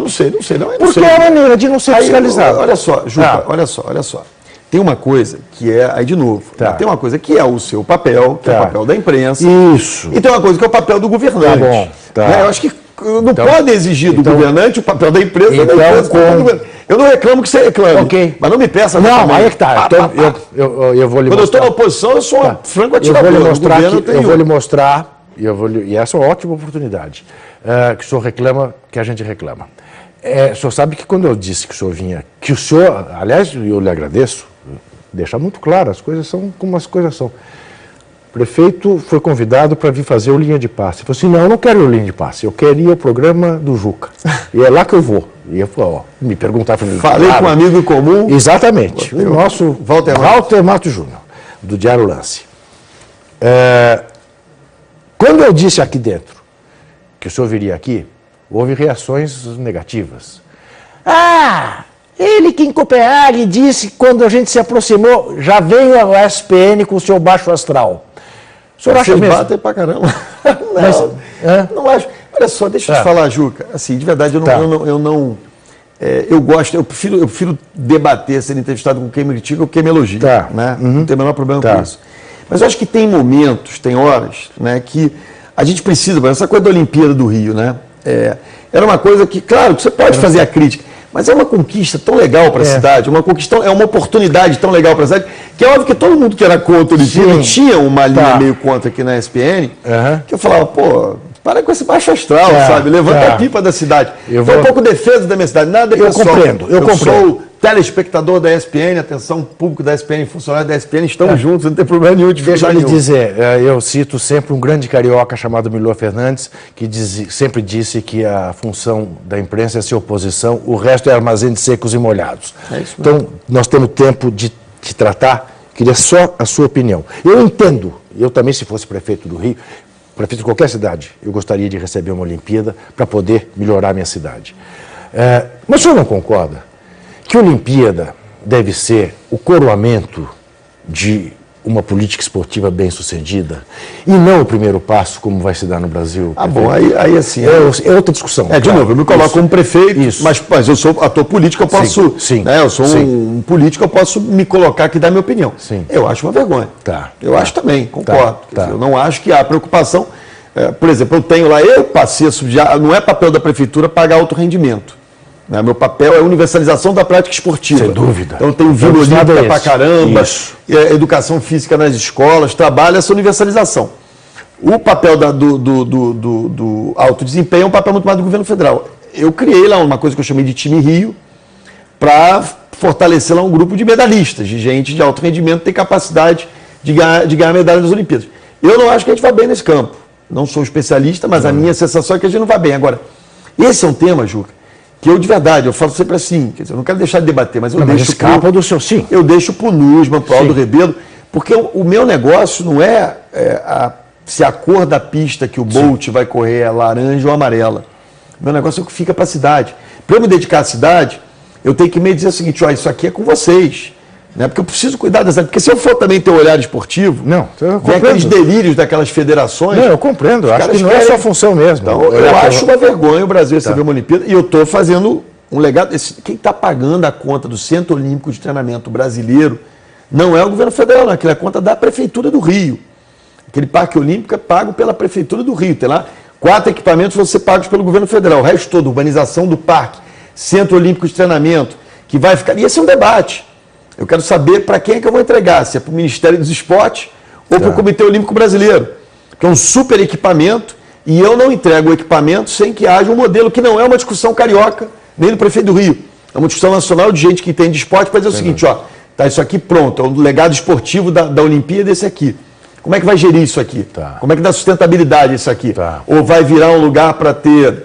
sei. Não sei. Porque é a maneira de não ser fiscalizado. Olha só, Juca, olha só. Tem uma coisa que é, aí de novo, tem uma coisa que é o seu papel, que é o papel da imprensa. Isso. E tem uma coisa que é o papel do governante. Tá bom. Né? Eu acho que não pode exigir do governante o papel da empresa. Eu não reclamo que você reclame, mas não me peça... Não, aí é que tá. Eu vou lhe mostrar. Quando eu estou na oposição, eu sou um franco atirador. Eu vou lhe mostrar, e essa é uma ótima oportunidade, que o senhor reclama, que a gente reclama. O senhor sabe que quando eu disse que o senhor vinha, que o senhor, aliás, eu lhe agradeço, deixar muito claro, as coisas são como as coisas são. O prefeito foi convidado para vir fazer o Linha de Passe. Ele falou assim, não, eu não quero o Linha de Passe, eu queria o programa do Juca. E é lá que eu vou. E eu falei, ó, me perguntar... Falei com um amigo em comum. Exatamente. O nosso Walter Matos Júnior, do Diário Lance. Quando eu disse aqui dentro que o senhor viria aqui, houve reações negativas. Ah, ele que em Copenhague disse que quando a gente se aproximou, já veio a SPN com o seu baixo astral. O senhor acha mesmo? Batem pra caramba. Não, não acho. Olha só, deixa eu te falar, Juca. Assim, de verdade, eu prefiro debater, ser entrevistado com quem me critica ou quem me elogia. Né? Não tem o menor problema com isso. Mas eu acho que tem momentos, tem horas, né, que a gente precisa, por exemplo, essa coisa da Olimpíada do Rio, né? Era uma coisa que, claro, que você pode fazer a crítica, mas é uma conquista tão legal para a cidade, é uma oportunidade tão legal para a cidade, que é óbvio que todo mundo que era contra a Olimpíada tinha uma linha meio contra aqui na SPN, que eu falava, pô, para com esse baixo astral, sabe? Levanta a pipa da cidade. Foi um pouco defesa da minha cidade, nada pessoal. Eu compreendo. Sou telespectador da SPN, atenção, público da SPN, funcionário da SPN, estamos juntos, não tem problema nenhum de Deixa eu lhe dizer, eu cito sempre um grande carioca chamado Milor Fernandes, que sempre disse que a função da imprensa é ser oposição, o resto é armazém de secos e molhados. Então, nós temos tempo de te tratar, queria só a sua opinião. Eu entendo, eu também, se fosse prefeito do Rio, prefeito de qualquer cidade, eu gostaria de receber uma Olimpíada para poder melhorar a minha cidade. Mas o senhor não concorda que a Olimpíada deve ser o coroamento de uma política esportiva bem-sucedida e não o primeiro passo, como vai se dar no Brasil? Bom, aí assim... É outra discussão. De novo, eu me coloco como prefeito, mas eu sou ator político, eu posso... eu sou um político, eu posso me colocar aqui e dar minha opinião. Eu acho uma vergonha. Eu acho também, concordo. Eu não acho que há preocupação... por exemplo, eu tenho lá, eu passei a subsidiar, não é papel da prefeitura pagar alto rendimento. Meu papel é a universalização da prática esportiva. Sem dúvida. Então tem Vila Olímpica pra caramba, educação física nas escolas, trabalho essa universalização. O papel do alto desempenho é um papel muito mais do governo federal. Eu criei lá uma coisa que eu chamei de Time Rio para fortalecer lá um grupo de medalhistas, de gente de alto rendimento que tem capacidade de ganhar medalha nas Olimpíadas. Eu não acho que a gente vai bem nesse campo. Não sou especialista, mas a minha sensação é que a gente não vai bem. Agora, esse é um tema, Juca, que eu, de verdade, eu falo sempre assim, quer dizer, eu não quero deixar de debater, mas eu deixo eu deixo pro Nussmann, pro Aldo Rebelo, porque o meu negócio não é, se a cor da pista que o Bolt vai correr é laranja ou amarela. O meu negócio é o que fica para a cidade. Para eu me dedicar à cidade, eu tenho que me dizer o seguinte, isso aqui é com vocês. Né? Porque eu preciso cuidar dessa... Porque se eu for também ter um olhar esportivo, vem aqueles delírios daquas federações... Não, eu compreendo, eu acho que não é sua função mesmo. Então, eu acho uma vergonha o Brasil receber uma Olimpíada e eu estou fazendo um legado... Quem está pagando a conta do Centro Olímpico de Treinamento brasileiro não é o governo federal, não, aquilo é a conta da Prefeitura do Rio. Aquele Parque Olímpico é pago pela Prefeitura do Rio. Tem lá 4 equipamentos vão ser pagos pelo governo federal. O resto todo, urbanização do parque, Centro Olímpico de Treinamento, que vai ficar... E esse é um debate. Eu quero saber para quem é que eu vou entregar, se é para o Ministério dos Esportes ou para o Comitê Olímpico Brasileiro. Que é um super equipamento e eu não entrego o equipamento sem que haja um modelo que não é uma discussão carioca, nem do prefeito do Rio. É uma discussão nacional de gente que entende de esporte para dizer o seguinte, tá isso aqui pronto, é o legado esportivo da Olimpíada esse aqui. Como é que vai gerir isso aqui? Como é que dá sustentabilidade isso aqui? Ou vai virar um lugar para ter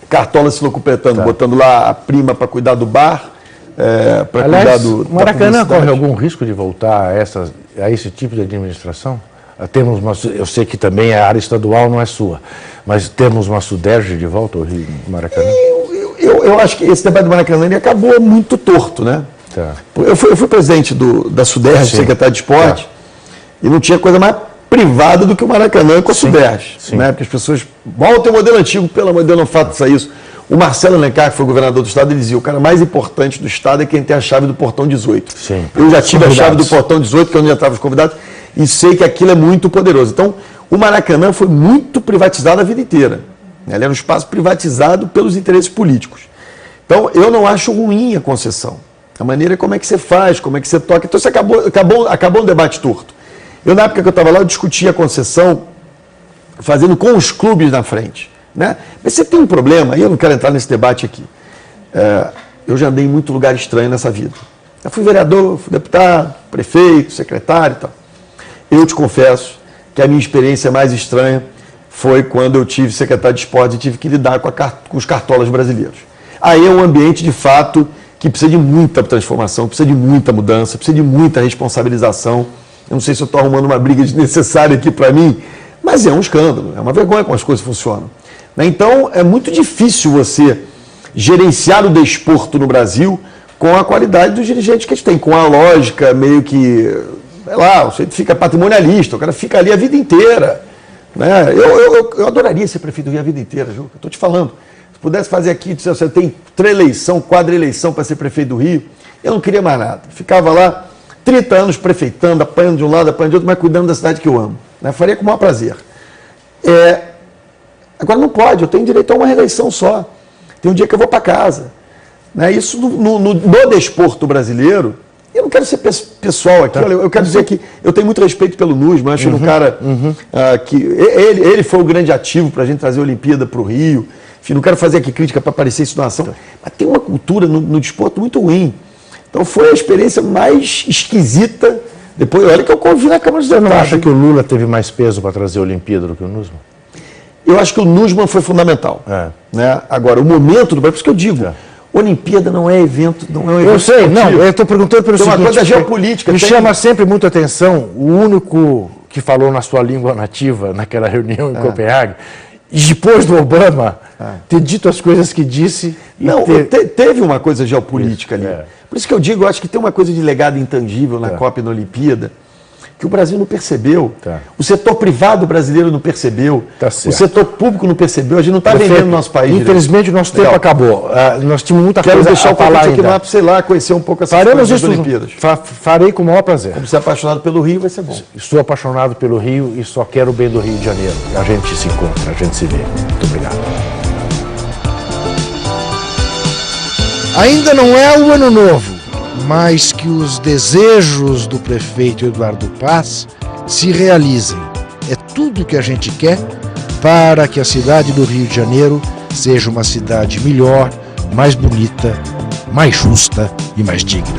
cartola se locupletando, botando lá a prima para cuidar do bar, para cuidar do... O Maracanã corre algum risco de voltar a esse tipo de administração? Eu sei que também a área estadual não é sua, mas temos uma Suderge de volta ao Rio Maracanã? Eu acho que esse debate do Maracanã ele acabou muito torto, né? Eu fui presidente da Suderge, secretário de esporte, e não tinha coisa mais privada do que o Maracanã com a Suderge. Né? Porque as pessoas voltam ao modelo antigo, pelo amor de Deus, não faça isso. O Marcelo Alencar, que foi governador do estado, ele dizia, o cara mais importante do estado é quem tem a chave do portão 18. Eu já tive a chave do portão 18, que eu já estava os convidados, e sei que aquilo é muito poderoso. Então, o Maracanã foi muito privatizado a vida inteira. Ele era um espaço privatizado pelos interesses políticos. Então, eu não acho ruim a concessão. A maneira como é que você faz, como é que você toca. Então, acabou um debate torto. Eu, na época que eu estava lá, eu discutia a concessão fazendo com os clubes na frente. Né? Mas você tem um problema, e eu não quero entrar nesse debate aqui. Eu já andei em muito lugar estranho nessa vida. Eu fui vereador, fui deputado, prefeito, secretário e tal. Eu te confesso que a minha experiência mais estranha foi quando eu tive secretário de esporte e tive que lidar com os cartolas brasileiros. Aí é um ambiente, de fato, que precisa de muita transformação, precisa de muita mudança, precisa de muita responsabilização. Eu não sei se eu estou arrumando uma briga desnecessária aqui para mim, mas é um escândalo, é uma vergonha como as coisas funcionam. Então, é muito difícil você gerenciar o desporto no Brasil com a qualidade dos dirigentes que a gente tem, com a lógica meio que, sei lá, você fica patrimonialista, o cara fica ali a vida inteira. Né? Eu adoraria ser prefeito do Rio a vida inteira, Juca, estou te falando. Se pudesse fazer aqui, você tem pré-eleição, quadra-eleição para ser prefeito do Rio, eu não queria mais nada. Ficava lá 30 anos prefeitando, apanhando de um lado, apanhando de outro, mas cuidando da cidade que eu amo. Né? Faria com o maior prazer. Agora não pode, eu tenho direito a uma reeleição só. Tem um dia que eu vou para casa. Né? Isso no desporto brasileiro, eu não quero ser pessoal aqui, olha, eu quero dizer que eu tenho muito respeito pelo Nussmann, acho ele um cara que... Ele foi o grande ativo para a gente trazer a Olimpíada para o Rio. Enfim, não quero fazer aqui crítica para parecer insinuação, mas tem uma cultura no desporto muito ruim. Então foi a experiência mais esquisita. Depois, olha que eu convivi na Câmara dos Deputados. Você não acha que o Lula teve mais peso para trazer a Olimpíada do que o Nussmann? Eu acho que o Nussmann foi fundamental. Né? Agora, o momento do Brasil, por isso que eu digo, Olimpíada não é evento, não é um evento. Eu sei, esportivo. Não, eu estou perguntando pelo seguinte. Tem uma coisa geopolítica. Me chama sempre muito a atenção, o único que falou na sua língua nativa naquela reunião em Copenhague, e depois do Obama ter dito as coisas que disse. Não, teve uma coisa geopolítica ali. Por isso que eu digo, eu acho que tem uma coisa de legado intangível na Copa e na Olimpíada, que o Brasil não percebeu. O setor privado brasileiro não percebeu. O setor público não percebeu. A gente não está vendendo o nosso país. Infelizmente, o nosso tempo acabou. Nós tínhamos muita coisa deixar a falar aqui lá para, sei lá, conhecer um pouco essas coisas das Olimpíadas. Farei com o maior prazer. Como você é apaixonado pelo Rio, vai ser bom. Estou apaixonado pelo Rio e só quero o bem do Rio de Janeiro. A gente se encontra, a gente se vê. Muito obrigado. Ainda não é o ano novo, mas que os desejos do prefeito Eduardo Paz se realizem. É tudo que a gente quer para que a cidade do Rio de Janeiro seja uma cidade melhor, mais bonita, mais justa e mais digna.